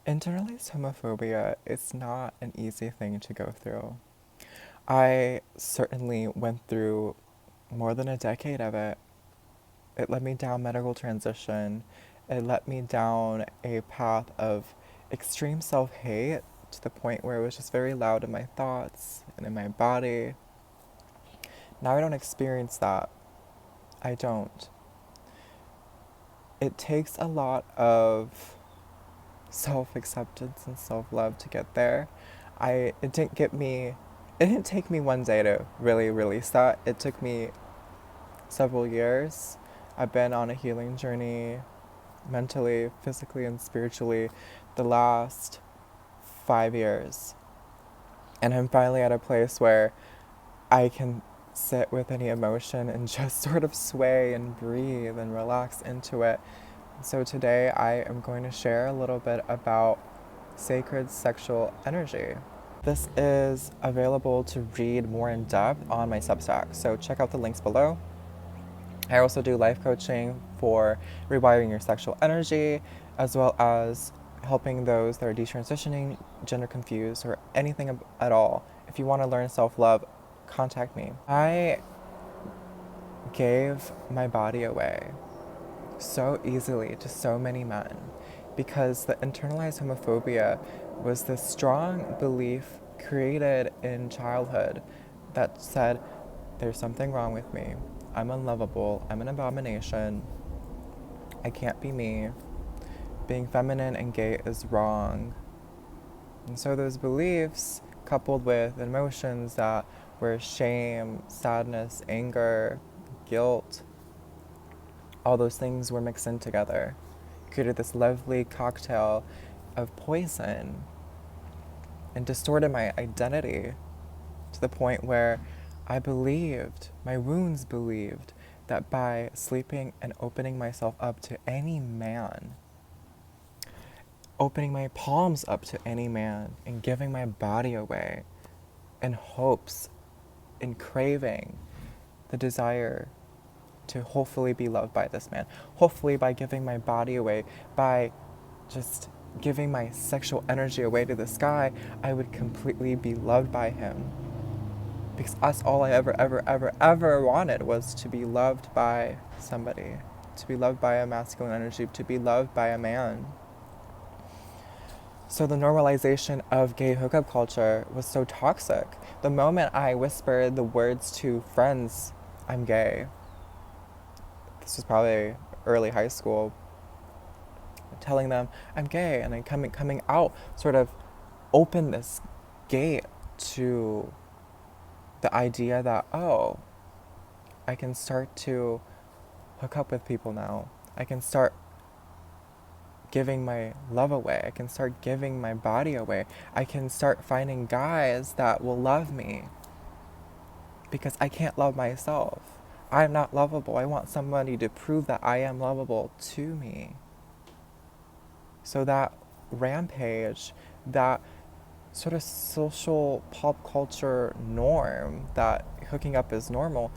Internalized homophobia is not an easy thing to go through. I certainly went through more than a decade of it. It led me down medical transition. It led me down a path of extreme self hate to the point where it was just very loud in my thoughts and in my body. Now I don't experience that. I don't. It takes a lot of self acceptance and self love to get there. It didn't take me one day to really release that. It took me several years. I've been on a healing journey mentally, physically, and spiritually the last 5 years. And I'm finally at a place where I can sit with any emotion and just sort of sway and breathe and relax into it. So today I am going to share a little bit about sacred sexual energy. This is available to read more in depth on my Substack, so check out the links below. I also do life coaching for rewiring your sexual energy, as well as helping those that are detransitioning, gender confused, or anything at all. If you want to learn self-love, contact me. I gave my body away so easily to so many men because the internalized homophobia was this strong belief created in childhood that said, there's something wrong with me. I'm unlovable. I'm an abomination. I can't be me. Being feminine and gay is wrong. And so those beliefs, coupled with emotions that were shame, sadness, anger, guilt, all those things were mixed in together, created this lovely cocktail of poison and distorted my identity to the point where my wounds believed, that by sleeping and opening myself up to any man, opening my palms up to any man, and giving my body away in hopes, in craving, the desire to hopefully be loved by this man, hopefully by giving my body away, by just giving my sexual energy away to this guy, I would completely be loved by him. Because that's all I ever wanted, was to be loved by somebody, to be loved by a masculine energy, to be loved by a man. So the normalization of gay hookup culture was so toxic. The moment I whispered the words to friends, I'm gay, this was probably early high school, telling them I'm gay, and then coming out sort of opened this gate to the idea that, oh, I can start to hook up with people now. I can start giving my love away. I can start giving my body away. I can start finding guys that will love me because I can't love myself. I'm not lovable. I want somebody to prove that I am lovable to me. So that rampage, that sort of social pop culture norm that hooking up is normal,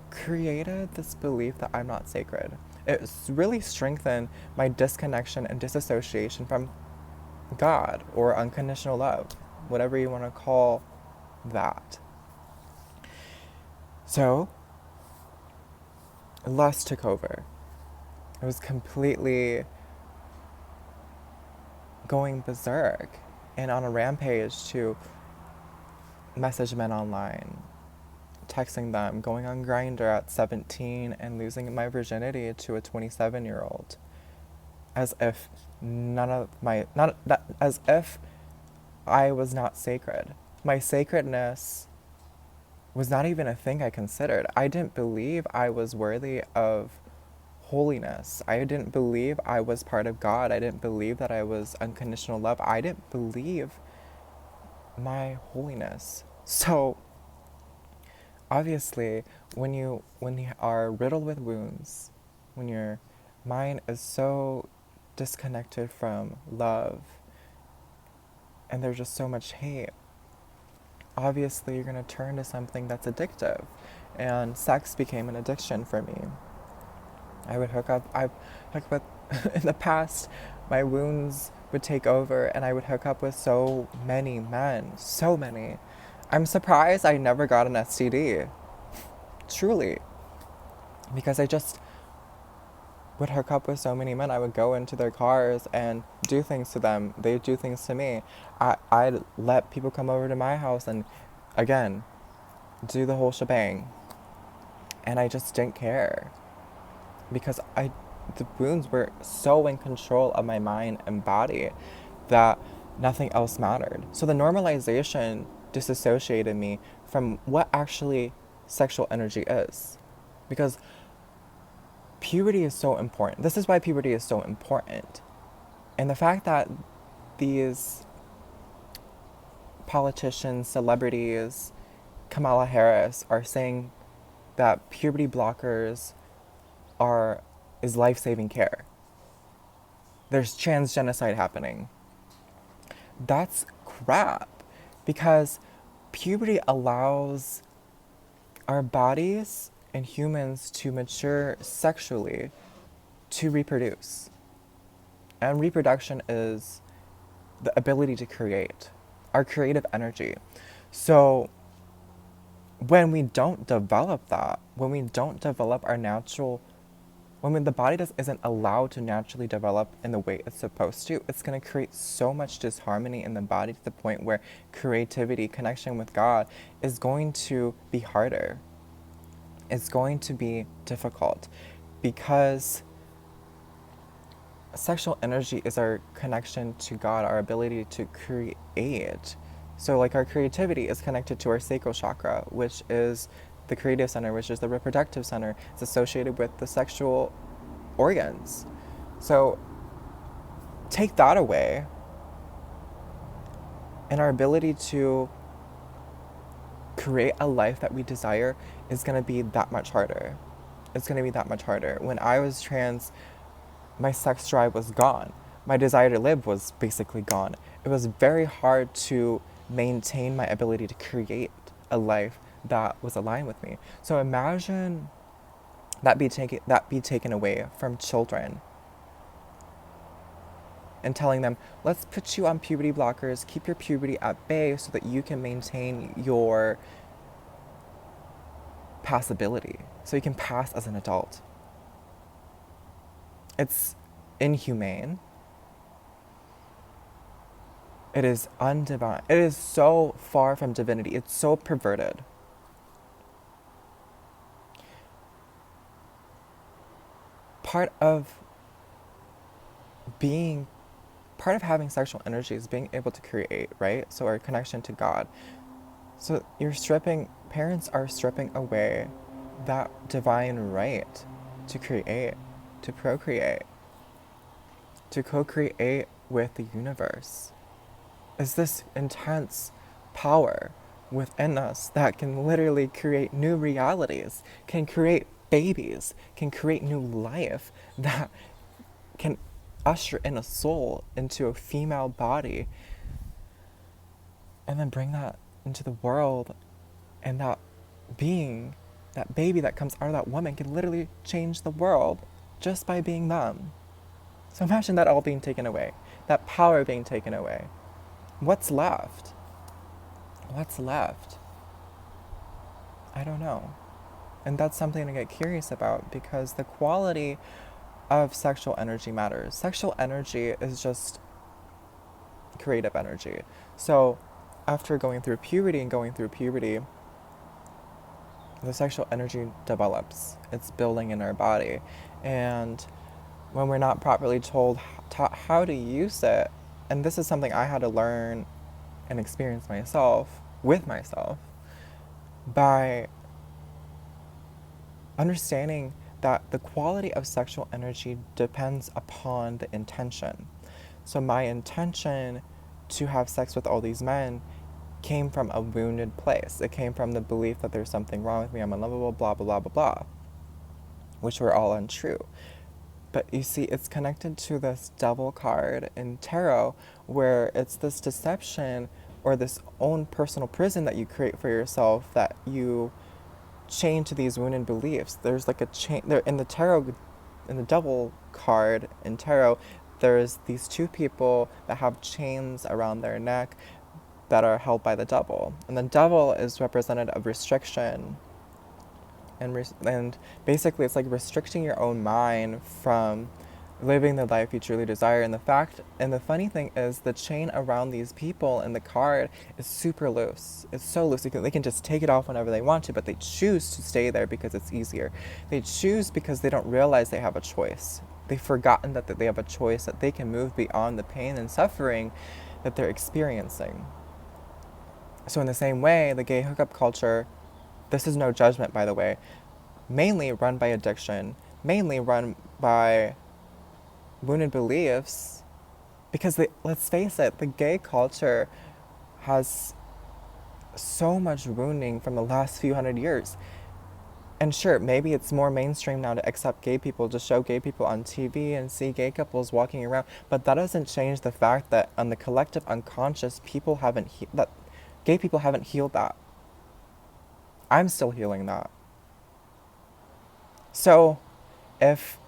created this belief that I'm not sacred. It really strengthened my disconnection and disassociation from God or unconditional love, whatever you want to call that. So, lust took over. I was completely going berserk and on a rampage to message men online, texting them, going on Grindr at 17 and losing my virginity to a 27-year-old, as if as if I was not sacred. My sacredness was not even a thing I considered. I didn't believe I was worthy of holiness. I didn't believe I was part of God. I didn't believe that I was unconditional love. I didn't believe my holiness. So obviously, when you are riddled with wounds, when your mind is so disconnected from love, and there's just so much hate, obviously you're going to turn to something that's addictive. And sex became an addiction for me. I've hooked up with, in the past, my wounds would take over and I would hook up with so many men. So many. I'm surprised I never got an STD. Truly. Because I just would hook up with so many men. I would go into their cars and do things to them. They'd do things to me. I'd let people come over to my house and, again, do the whole shebang. And I just didn't care. Because the wounds were so in control of my mind and body that nothing else mattered. So the normalization disassociated me from what actually sexual energy is. Because puberty is so important. This is why puberty is so important. And the fact that these politicians, celebrities, Kamala Harris are saying that puberty blockers is life-saving care. There's trans genocide happening. That's crap, because puberty allows our bodies and humans to mature sexually to reproduce. And reproduction is the ability to create, our creative energy. So when we don't develop that, when we don't develop our natural, when the body isn't allowed to naturally develop in the way it's supposed to, it's going to create so much disharmony in the body to the point where creativity, connection with God is going to be harder. It's going to be difficult, because sexual energy is our connection to God, our ability to create. So like our creativity is connected to our sacral chakra, which is the creative center, which is the reproductive center. It's associated with the sexual organs. So take that away, and our ability to create a life that we desire is going to be that much harder. It's going to be that much harder. When I was trans, my sex drive was gone. My desire to live was basically gone. It was very hard to maintain my ability to create a life that was aligned with me. So imagine that be taken away from children, and telling them, let's put you on puberty blockers, keep your puberty at bay so that you can maintain your passability, so you can pass as an adult. It's inhumane. It is undivine. It is so far from divinity. It's so perverted. Part of having sexual energy is being able to create, right? So our connection to God. So parents are stripping away that divine right to create, to procreate, to co-create with the universe. Is this intense power within us that can literally create new realities, can create babies, can create new life, that can usher in a soul into a female body, and then bring that into the world, and that baby that comes out of that woman can literally change the world just by being them. So imagine that all being taken away, that power being taken away. What's left? What's left? I don't know. And that's something to get curious about, because the quality of sexual energy matters. Sexual energy is just creative energy. So after going through puberty, the sexual energy develops. It's building in our body. And when we're not properly taught how to use it, and this is something I had to learn and experience with myself, by understanding that the quality of sexual energy depends upon the intention. So my intention to have sex with all these men came from a wounded place. It came from the belief that there's something wrong with me, I'm unlovable, blah, blah, blah, blah, blah, which were all untrue. But you see, it's connected to this devil card in tarot, where it's this deception or this own personal prison that you create for yourself, that you chain to these wounded beliefs. There's like a chain there in the tarot, in the devil card in tarot. there's these two people that have chains around their neck that are held by the devil. And the devil is representative of restriction. And basically, it's like restricting your own mind from living the life you truly desire. And the funny thing is, the chain around these people in the card is super loose. It's so loose. They can just take it off whenever they want to, but they choose to stay there because it's easier. They choose because they don't realize they have a choice. They've forgotten that they have a choice, that they can move beyond the pain and suffering that they're experiencing. So in the same way, the gay hookup culture, this is no judgment, by the way, mainly run by addiction, mainly run by wounded beliefs, because let's face it, the gay culture has so much wounding from the last few hundred years. And sure, maybe it's more mainstream now to accept gay people, to show gay people on TV and see gay couples walking around, but that doesn't change the fact that on the collective unconscious, that gay people haven't healed that. I'm still healing that. So if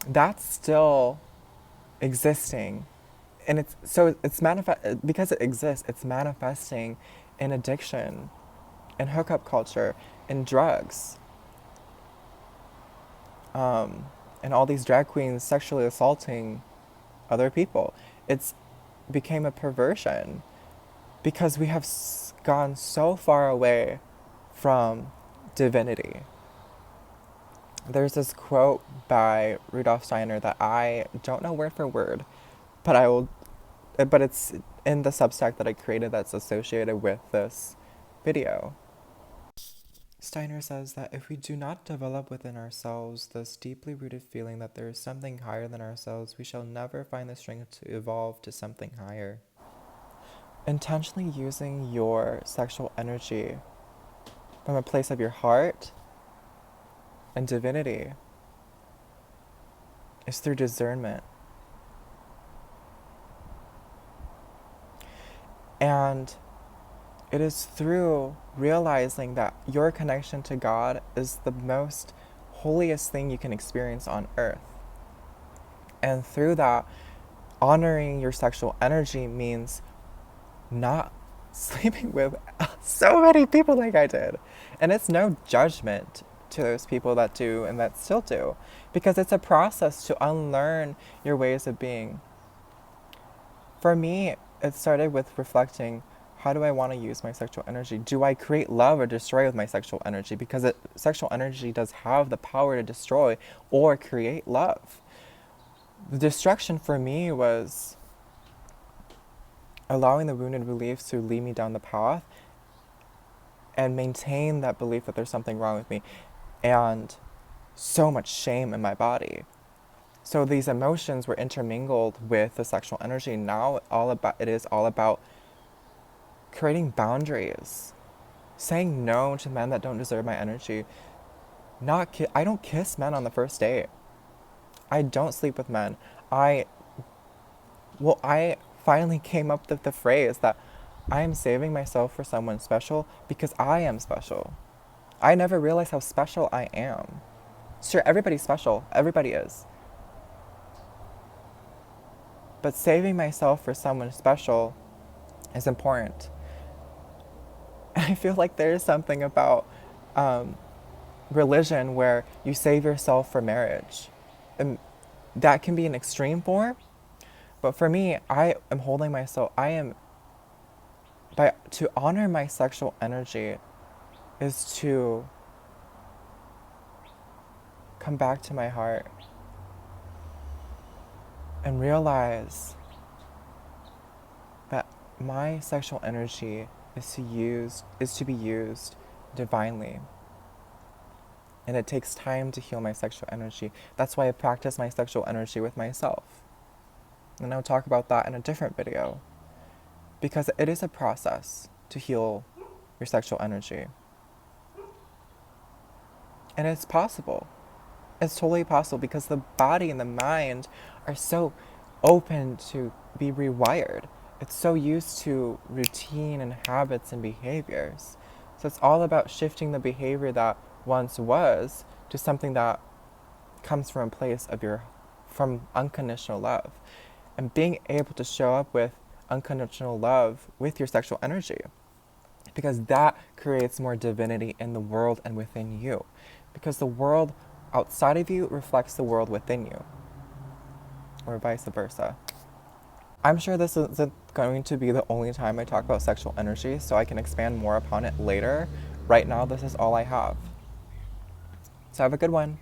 that's still existing, and because it exists, it's manifesting in addiction, in hookup culture, in drugs, and all these drag queens sexually assaulting other people. It's became a perversion because we have gone so far away from divinity. There's this quote by Rudolf Steiner that I don't know word for word, but it's in the Substack that I created that's associated with this video. Steiner says that if we do not develop within ourselves this deeply rooted feeling that there is something higher than ourselves, we shall never find the strength to evolve to something higher. Intentionally using your sexual energy from a place of your heart and divinity is through discernment. And it is through realizing that your connection to God is the most holiest thing you can experience on earth. And through that, honoring your sexual energy means not sleeping with so many people like I did. And it's no judgment to those people that do and that still do, because it's a process to unlearn your ways of being. For me, it started with reflecting, how do I want to use my sexual energy? Do I create love or destroy with my sexual energy? Because sexual energy does have the power to destroy or create love. The destruction for me was allowing the wounded beliefs to lead me down the path and maintain that belief that there's something wrong with me, and so much shame in my body. So these emotions were intermingled with the sexual energy. Now it is all about creating boundaries, saying no to men that don't deserve my energy. I don't kiss men on the first date. I don't sleep with men. I finally came up with the phrase that I am saving myself for someone special because I am special. I never realized how special I am. Sure, everybody's special. Everybody is. But saving myself for someone special is important. And I feel like there is something about religion where you save yourself for marriage. And that can be an extreme form. But for me, I am holding myself, to honor my sexual energy is to come back to my heart and realize that my sexual energy is to be used divinely. And it takes time to heal my sexual energy. That's why I practice my sexual energy with myself. And I'll talk about that in a different video. Because it is a process to heal your sexual energy. And it's possible. It's totally possible because the body and the mind are so open to be rewired. It's so used to routine and habits and behaviors. So it's all about shifting the behavior that once was to something that comes from a place of your from unconditional love, and being able to show up with unconditional love with your sexual energy, because that creates more divinity in the world and within you, because the world outside of you reflects the world within you, or vice versa. I'm sure this isn't going to be the only time I talk about sexual energy, so I can expand more upon it later. Right now, this is all I have. So have a good one.